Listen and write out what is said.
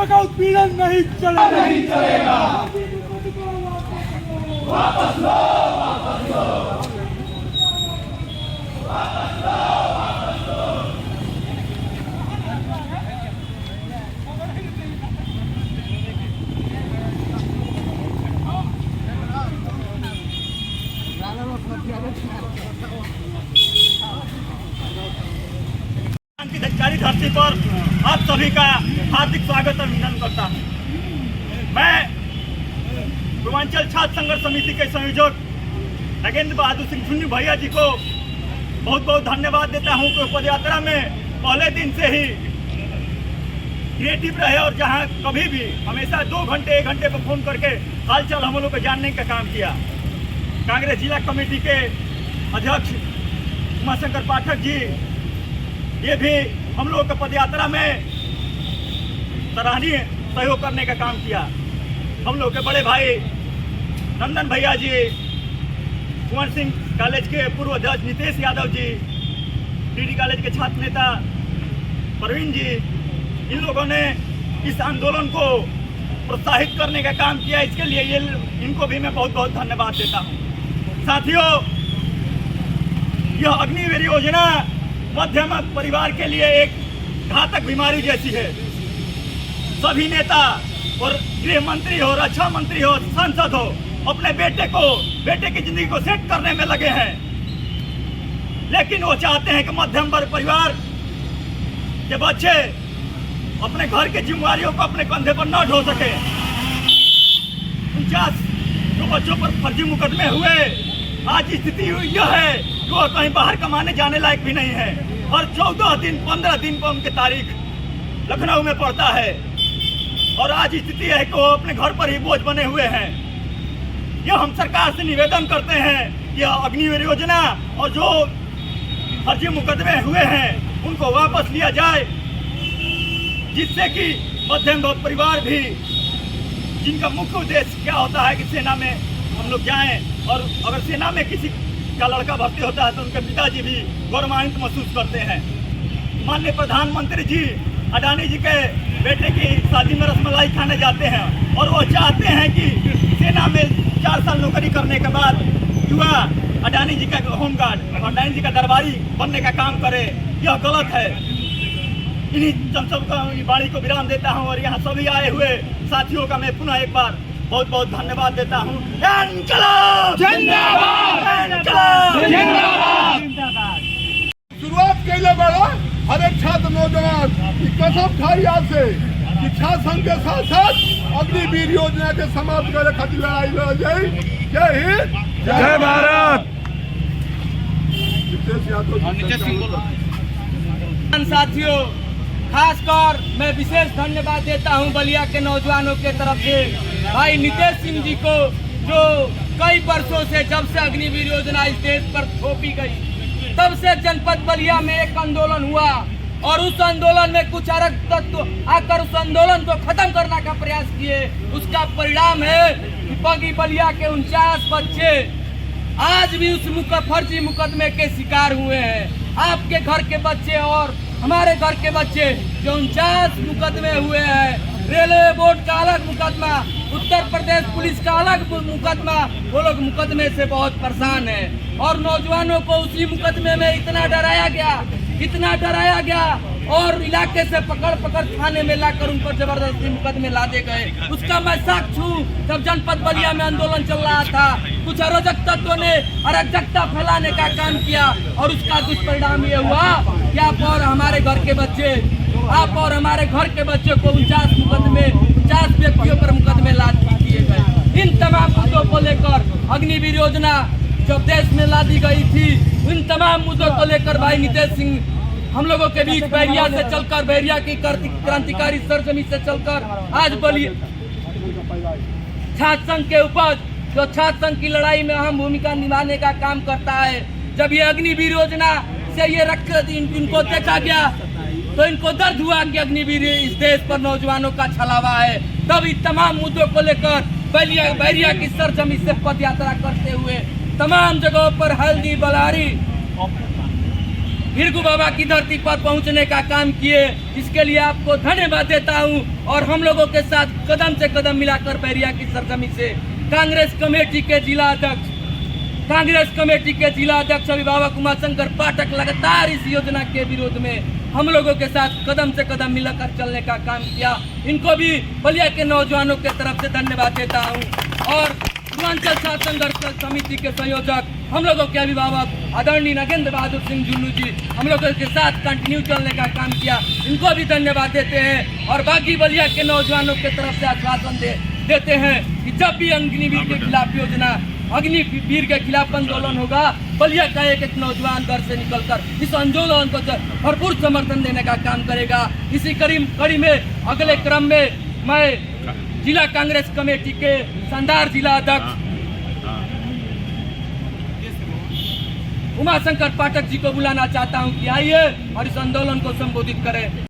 का उत्पीड़न नहीं चलेगा। वापस लो, वापस लो, वापस लो, वापस लो। क्रांतिकारी धरती पर आप सभी का हार्दिक स्वागत और अभिनंदन करता हूँ। मैं पूर्वांचल छात्र संघर्ष समिति के संयोजक नागेंद्र बहादुर सिंह झुन्नू भैया जी को बहुत बहुत धन्यवाद देता हूँ कि पद यात्रा में पहले दिन से ही क्रिएटिव रहे और जहाँ कभी भी हमेशा 2 घंटे 1 घंटे पर फोन करके हालचाल हम लोग को जानने का काम किया। कांग्रेस जिला कमेटी के अध्यक्ष उमाशंकर पाठक जी ये भी हम लोग के पदयात्रा में सराहनीय सहयोग करने का काम किया। हम लोग के बड़े भाई नंदन भैया जी, कुंवर सिंह कॉलेज के पूर्व अध्यक्ष नितेश यादव जी, टीडी कॉलेज के छात्र नेता प्रवीण जी, इन लोगों ने इस आंदोलन को प्रोत्साहित करने का काम किया। इसके लिए इनको भी मैं बहुत बहुत धन्यवाद देता हूँ। साथियों, यह अग्निवीर योजना मध्यम परिवार के लिए एक घातक बीमारी जैसी है। सभी नेता और गृह मंत्री हो, रक्षा मंत्री हो, सांसद हो, अपने बेटे की जिंदगी को सेट करने में लगे हैं, लेकिन वो चाहते हैं कि मध्यम वर्ग परिवार के बच्चे अपने घर की जिम्मेदारियों को अपने कंधे पर न ढो सके। 49 जो बच्चों पर फर्जी मुकदमे हुए, आज स्थिति यह है कि वो कहीं बाहर कमाने जाने लायक भी नहीं है और 14 दिन 15 दिन पर उनकी तारीख लखनऊ में पड़ता है और आज स्थिति है कि वो अपने घर पर ही बोझ बने हुए हैं। यह हम सरकार से निवेदन करते हैं कि अग्निवीर योजना और जो फर्जी मुकदमे हुए हैं उनको वापस लिया जाए, जिससे कि मध्यम वर्ग परिवार भी, जिनका मुख्य उद्देश्य क्या होता है कि सेना में हम लोग जाएं और अगर सेना में किसी का लड़का भर्ती होता है तो उनके पिताजी भी गौरवान्वित महसूस करते हैं। माननीय प्रधानमंत्री जी अडानी जी के बेटे की शादी में रसमलाई खाने जाते हैं और वो चाहते हैं कि सेना में 4 साल नौकरी करने के बाद युवा अडानी जी का होमगार्ड, अडानी जी का दरबारी बनने का काम करे। यह गलत है। इन्हीं जनसभा वाणी को विराम देता हूँ और यहाँ सभी आए हुए साथियों का मैं पुनः एक बार बहुत बहुत धन्यवाद देता हूँ। शुरुआत कैले बड़ा हर एक छात्र नौजवान की कसम खाई आज से कि छात्र संघ के साथ साथ अग्निवीर योजना के समाप्त करे खातिर लड़ाई लड़ जाए। जय हिंद, जय भारत। साथियों, खासकर मैं विशेष धन्यवाद देता हूं बलिया के नौजवानों के तरफ से भाई नितेश सिंह जी को, जो कई वर्षों से जब से अग्निवीर योजना इस देश पर थोपी गई तब से जनपद बलिया में एक आंदोलन हुआ और उस आंदोलन में कुछ अरग तत्व आकर उस आंदोलन को खत्म करने का प्रयास किए। उसका परिणाम है कि बगी बलिया के 49 बच्चे आज भी उस फर्जी मुकदमे के शिकार हुए हैं। आपके घर के बच्चे और हमारे घर के बच्चे जो 49 मुकदमे हुए हैं, रेलवे बोर्ड का अलग मुकदमा, उत्तर प्रदेश पुलिस का अलग मुकदमा, वो लोग मुकदमे से बहुत परेशान हैं और नौजवानों को उसी मुकदमे में इतना डराया गया और इलाके से पकड़ थाने में लाकर उन पर जबरदस्ती मुकदमे लादे गए। उसका मैं साक्ष्य हूँ। जब जनपद बलिया में आंदोलन चल रहा था, कुछ अराजक तत्वों ने अराजकता फैलाने का काम किया और उसका दुष्परिणाम ये हुआ कि आप और हमारे घर के बच्चे को 50 व्यक्तियों पर मुकदमे लाद दिए गए। इन तमाम मुद्दों को लेकर अग्निवीर योजना जब देश में लादी गई थी, इन तमाम मुद्दों को लेकर भाई नितेश सिंह हम लोगों के बीच बैरिया से चलकर, बैरिया की क्रांतिकारी सरजमी से चलकर आज बलिया छात्र संघ के उपज, जो छात्र संघ की लड़ाई में अहम भूमिका निभाने का काम करता है। जब ये अग्निवीर योजना से ये इनको देखा गया तो इनको दर्द हुआ कि अग्निवीर इस देश पर नौजवानों का छलावा है। तब इन तमाम मुद्दों को लेकर बैरिया की सरजमी से पद यात्रा करते हुए तमाम जगहों पर हल्दी, बलारी, भीरगु बाबा की धरती पर पहुंचने का काम किए, इसके लिए आपको धन्यवाद देता हूं। और हम लोगों के साथ कदम से कदम मिलाकर बैरिया की सरजमी से कांग्रेस कमेटी के जिला अध्यक्ष अभिभावक उमाशंकर पाठक लगातार इस योजना के विरोध में हम लोगों के साथ कदम से कदम मिलाकर चलने का काम किया। इनको भी बलिया के नौजवानों के तरफ से धन्यवाद देता हूं। और पूर्वांचल छात्र संघर्ष समिति के संयोजक हम लोगों के अभिभावक आदरणीय नागेंद्र बहादुर सिंह जुन्नू जी हम लोगों के साथ कंटिन्यू चलने का काम किया, इनको भी धन्यवाद देते हैं। और बाकी बलिया के नौजवानों के तरफ से आश्वासन देते हैं कि जब भी अग्निवीर के खिलाफ योजना, अग्निवीर के खिलाफ आंदोलन होगा, बलिया का एक नौजवान घर से निकलकर इस आंदोलन को भरपूर समर्थन देने का काम करेगा। इसी कड़ी में अगले क्रम में मैं जिला कांग्रेस कमेटी के शानदार जिला अध्यक्ष उमाशंकर पाठक जी को बुलाना चाहता हूं कि आइए और इस आंदोलन को संबोधित करें।